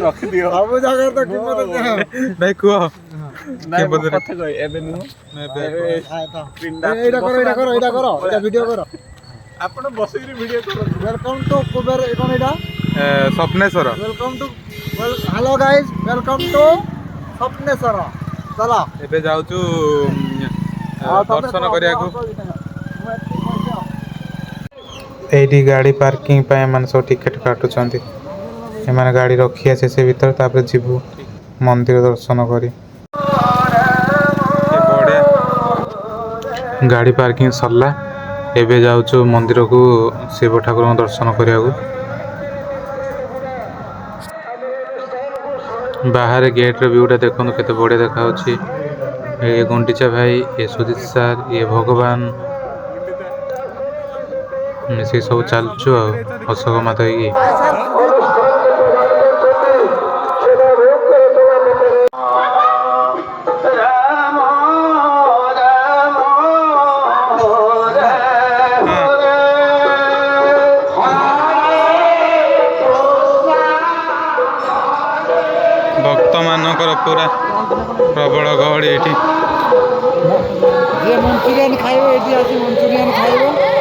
ରଖିଦିଅ ସବୁ ଜାଗାରେ ତ କିମ୍ବତ ଭାଇ କୁହ ନାଇଁ କଥା କହ ଏବେ ନୁହଁ ଏଇଟା କର ଭିଡିଓ କର ଆପଣ ବସିକି ଭିଡିଓ କରନ୍ତୁ ୱେଲକମ୍ ଟୁ କୁବେର କଣ ଏଇଟା Swapneswar welcome to hello guys welcome to Swapneswar ଚଲ ଏବେ ଯାଉଛୁ ଦର୍ଶନ କରିବାକୁ ଏଇଠି ଗାଡ଼ି ପାର୍କିଂ ପାଇଁ ଏମାନେ ସବୁ ଟିକେଟ୍ କାଟୁଛନ୍ତି ଏମାନେ ଗାଡ଼ି ରଖି ଆସେ ସେ ଭିତରେ ତାପରେ ଯିବୁ ମନ୍ଦିର ଦର୍ଶନ କରି ଗାଡ଼ି ପାର୍କିଂ ସରିଲା ଏବେ ଯାଉଛୁ ମନ୍ଦିରକୁ ଶିବ ଠାକୁରଙ୍କ ଦର୍ଶନ କରିବାକୁ ବାହାରେ ଗେଟ୍ର ଭିୟୁଟା ଦେଖନ୍ତୁ କେତେ ବଢ଼ିଆ ଦେଖାଯାଉଛି ଏ ଗୁଣ୍ଡିଚା ଭାଇ ଏ ସୁଜିତ ସାର୍ ଇଏ ଭଗବାନ ମିଶିକି ସବୁ ଚାଲୁଛୁ ଆଉ ଅଶୋକ ମାତା ହେଇକି ଭକ୍ତମାନଙ୍କର ପୁରା ପ୍ରବଳ ଗହଳି ଏଠି ଯିଏ ମଞ୍ଚୁରିଆନ ଖାଇବ ଏଠି ଆସି ମଞ୍ଚୁରିଆନ ଖାଇବ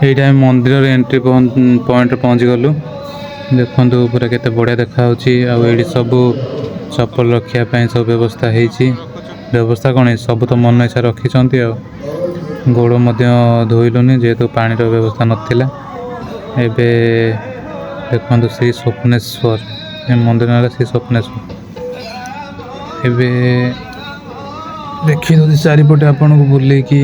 এইটা আমি মন্দিরের এন্ট্রি পয়েন্টରେ ପହଞ୍ଚିଗଲୁ ଦେଖନ୍ତୁ ପୁରା କେତେ ବଢ଼ିଆ ଦେଖାଯାଉଛି ଆଉ ଏଇଠି ସବୁ ଚପଲ ରଖିବା ପାଇଁ ସବୁ ବ୍ୟବସ୍ଥା ହେଇଛି ବ୍ୟବସ୍ଥା କ'ଣ ସବୁ ତ ମନ ଇଚ୍ଛା ରଖିଛନ୍ତି ଆଉ ଗୋଡ଼ ମଧ୍ୟ ଧୋଇଲୁନି ଯେହେତୁ ପାଣିର ବ୍ୟବସ୍ଥା ନଥିଲା ଏବେ ଦେଖନ୍ତୁ ଶ୍ରୀ ସ୍ୱପ୍ନେଶ୍ୱର ଏ ମନ୍ଦିର ନାଁରେ ଶ୍ରୀ ସ୍ୱପ୍ନେଶ୍ୱର ଏବେ ଦେଖିଦେଉଛି ଚାରିପଟେ ଆପଣଙ୍କୁ ବୁଲେଇକି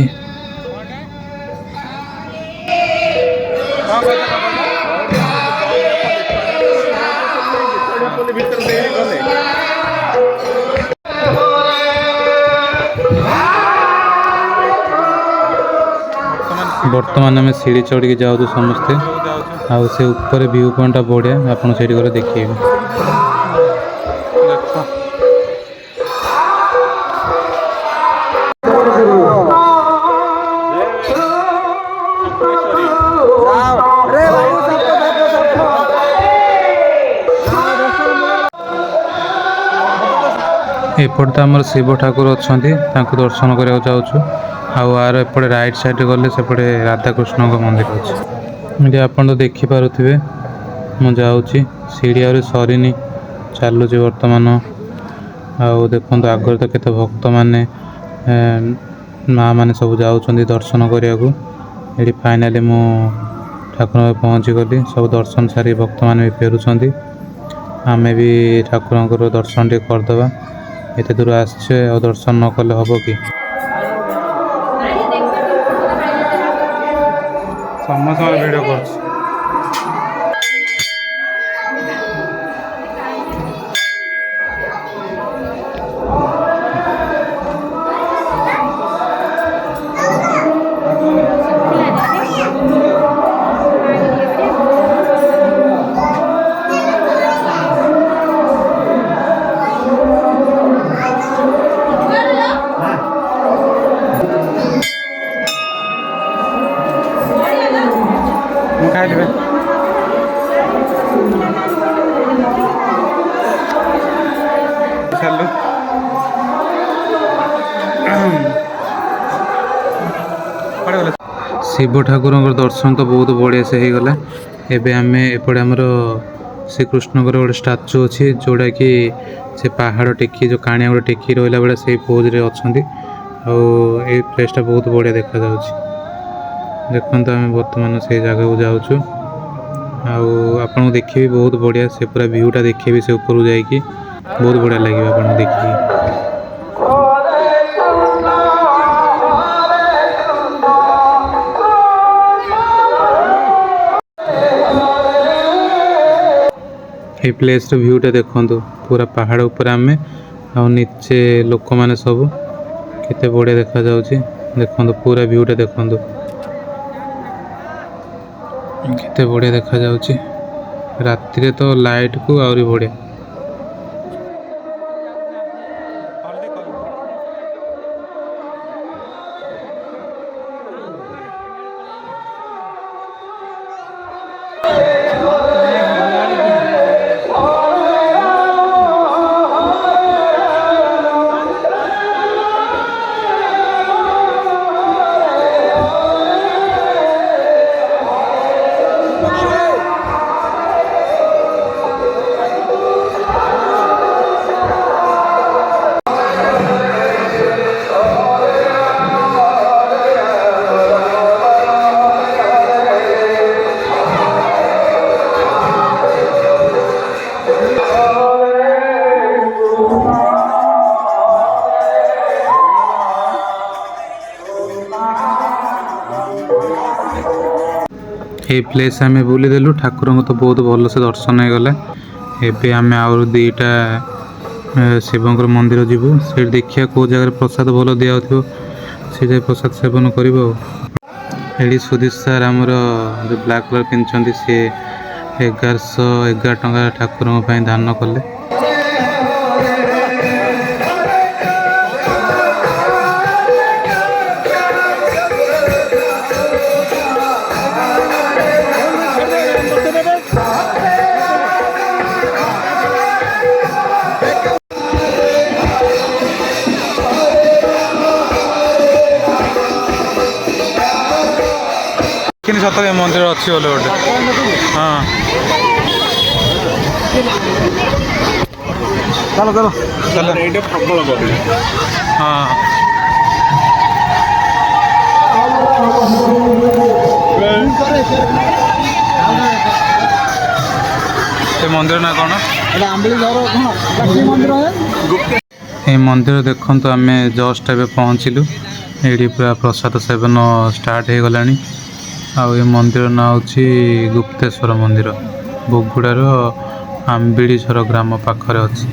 ବର୍ତ୍ତମାନ ଆମେ ସିଡ଼ି ଚଢ଼ିକି ଯାଉଛୁ ସମସ୍ତେ ଆଉ ସେ ଉପରେ ଭିୟୁ ପଏଣ୍ଟଟା ବଢ଼ିଆ ଆପଣ ସେଇଠି ଗଲେ ଦେଖିବେ ଏପଟେ ତ ଆମର ଶିବ ଠାକୁର ଅଛନ୍ତି ତାଙ୍କୁ ଦର୍ଶନ କରିବାକୁ ଯାଉଛୁ ଆଉ ଆର ଏପଟେ ରାଇଟ୍ ସାଇଡ଼୍ରେ ଗଲେ ସେପଟେ ରାଧାକୃଷ୍ଣଙ୍କ ମନ୍ଦିର ଅଛି ଏଠି ଆପଣ ତ ଦେଖିପାରୁଥିବେ ମୁଁ ଯାଉଛି ସିଡ଼ି ଆହୁରି ସରିନି ଚାଲୁଛି ବର୍ତ୍ତମାନ ଆଉ ଦେଖନ୍ତୁ ଆଗରେ ତ କେତେ ଭକ୍ତମାନେ ମାଆମାନେ ସବୁ ଯାଉଛନ୍ତି ଦର୍ଶନ କରିବାକୁ ଏଠି ଫାଇନାଲି ମୁଁ ଠାକୁରଙ୍କ ପହଞ୍ଚିଗଲି ସବୁ ଦର୍ଶନ ସାରି ଭକ୍ତମାନେ ବି ଫେରୁଛନ୍ତି ଆମେ ବି ଠାକୁରଙ୍କର ଦର୍ଶନ ଟିକେ କରିଦେବା ଏତେ ଦୂର ଆସିଛେ ଆଉ ଦର୍ଶନ ନ କଲେ ହେବ କି ସମସ୍ତଙ୍କର ଭିଡ଼ିଓ କରୁଛି ଖାଇଲିବେ ଚାଲୁ ଶିବ ଠାକୁରଙ୍କର ଦର୍ଶନ ତ ବହୁତ ବଢ଼ିଆ ସେ ହେଇଗଲା ଏବେ ଆମେ ଏପଟେ ଆମର ଶ୍ରୀକୃଷ୍ଣଙ୍କର ଗୋଟେ ଷ୍ଟାଚୁ ଅଛି ଯେଉଁଟାକି ସେ ପାହାଡ଼ ଟେକି ଯେଉଁ କାଣିଆ ଗୋଟେ ଟେକି ରହିଲା ବେଳେ ସେଇ ପୋଜ୍ରେ ଅଛନ୍ତି ଆଉ ଏଇ ପ୍ଲେସ୍ଟା ବହୁତ ବଢ଼ିଆ ଦେଖାଯାଉଛି ଦେଖନ୍ତୁ ଆମେ ବର୍ତ୍ତମାନ ସେଇ ଜାଗାକୁ ଯାଉଛୁ ଆଉ ଆପଣଙ୍କୁ ଦେଖିବି ବହୁତ ବଢ଼ିଆ ସେ ପୁରା ଭିୟୁଟା ଦେଖିବି ସେ ଉପରକୁ ଯାଇକି ବହୁତ ବଢ଼ିଆ ଲାଗିବ ଆପଣଙ୍କୁ ଦେଖିକି ये प्लेस व्यूटा देखो पूरा पहाड़ ऊपर आमे आ नीचे लोक मैंने सब केते बढ़िया देखा जाउची। देखो पूरा व्यूटा देखो केते बढ़िया देखा जाउची राति रे तो लाइट को आउरी बढ़िया। ये प्लेस आम बुलीदेलु ठाकुर को तो बहुत भल से दर्शन हो गला। एबे आम आउ दुईटा शिवंकर मंदिर जीवु से देखिया को जगह प्रसाद भल दिया से जाए प्रसाद सेवन कर। सुधीर सार आमर जो ब्लैक कलर पिंधि सी 1111 टଙ୍କା ठाकुर दान कले। सतरे मंदिर अच्छी बोले गोटे हाँ चलो चलो चलो हाँ मंदिर ना कौन ये मंदिर देखो तो आम जस्ट एवं पहुँचलु ये पूरा प्रसाद सेवन स्टार्ट हो गला। आउ ये मंदिर ना हूँ गुप्तेश्वर मंदिर बोगुड़ार आंबिड़ीझर ग्राम पाखरे अच्छी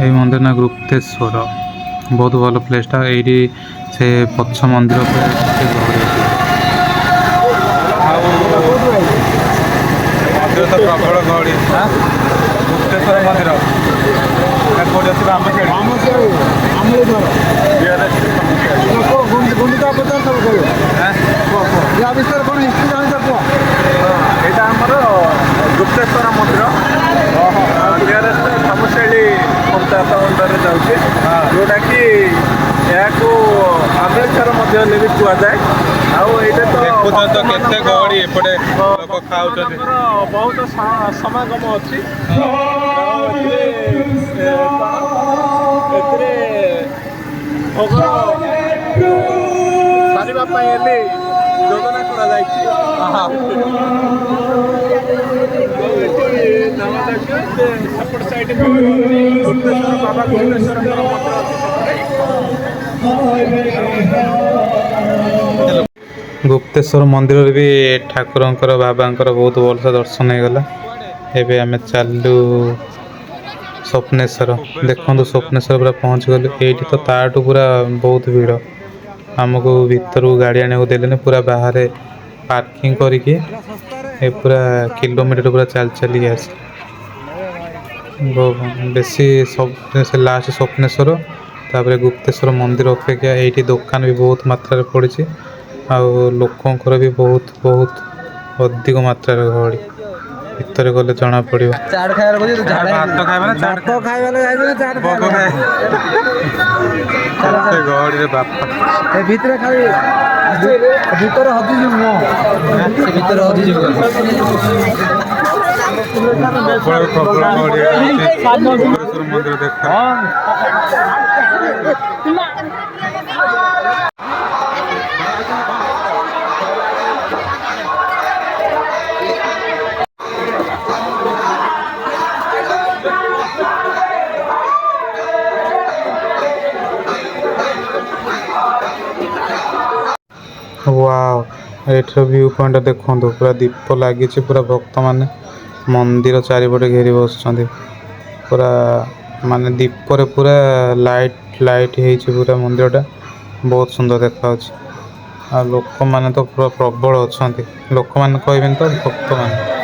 ये मंदिर ना गुप्तेश्वर बहुत भल प्लेसटा ये से पक्ष मंदिर तो प्रबल गहली गुप्तेश्वर मंदिर गुप्तेश्वर मंदिर धर्मशैली पंचायत अंडर जाऊँगी जोटा कि आंबेडकर भी कहुए तो केते गहली एपटे लोक खाऊँ बहुत समागम अच्छी भोग सारे योजना करा सेपट साइड गुप्तेश्वर बाबा गुप्तेश्वर गुप्तेश्वर मंदिर भी ठाकुर बाबा बहुत भल से दर्शन हो गला। एबे आमे चलू स्वप्नेश्वर देखो स्वप्नेश्वर पूरा पहुँच गलु ये तो ताठू पूरा बहुत भीड़ आमको भीतर गाड़ी आने को देले पूरा बाहर पार्किंग करके ये पूरा किलोमीटर पूरा चल चली आस बेसी सब से लास्ट स्वप्नेश्वर तापर गुप्तेश्वर मंदिर अपेक्षा ये दुकान भी बहुत मात्रा पड़ी आउ लोकंर भी बहुत बहुत अधिक मात्रा गहली भीतर गले जना पड़ो गहली बापा भीतर भीतर मंदिर देखा वाओ एठर व्यू पॉइंट देखो पूरा दीप लगी पूरा भक्त माने मंदिर चारिपटे घेरी बस पूरा माने दीप पूरा लाइट लाइट पूरा मंदिरटा बहुत सुंदर देखा लोक मैंने तो पूरा प्रबल अच्छा लोक मैंने कहबेन तो भक्त मैंने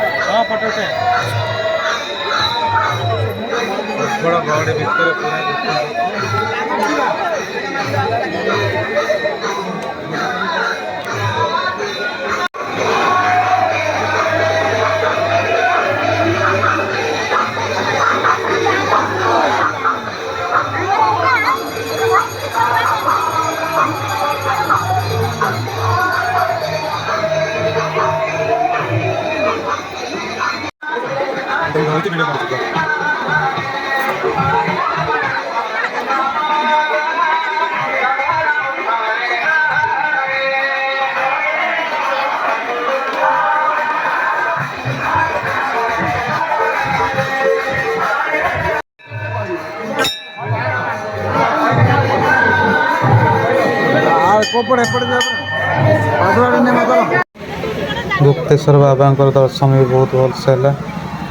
गुप्तेश्वर बाबा दर्शन भी बहुत भलसे है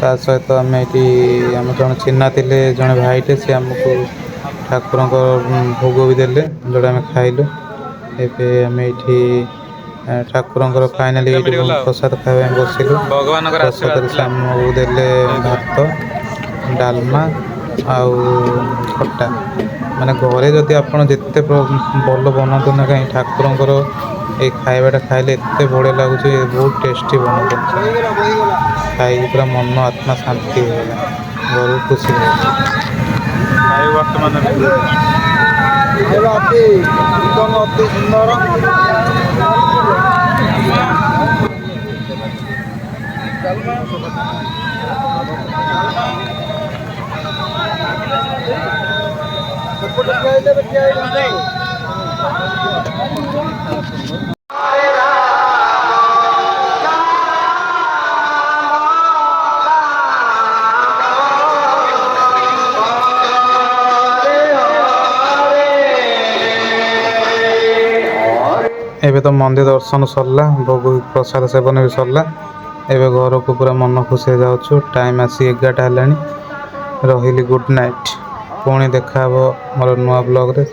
सहित आम ये आम जन चिन्ह थे जड़े भाईटे सी आमको ठाकुर भोग भी देले जोड़ा आम खाइलु एम ठाकुर फाइनाली प्रसाद खावा बसिलु प्रसाद से आमको देले भात डालमा आउ खट्टा माने घरे जदि आप जिते भल बनातु ना कहीं ठाकुर ये खाइबाटा खाइले एत बढ़िया लगुच बहुत टेस्टी बनाते खाई पूरा मन आत्मा शांति होगा घर खुशी अति सुंदर एबे तो मंदिर दर्शन सरला भोग प्रसाद सेवन भी सरला एबे घर को पूरा मन खुशी जाऊँ टाइम आसी 11टा है रही गुड नाइट पुणी देखा मोर नुआ ब्लॉग रे।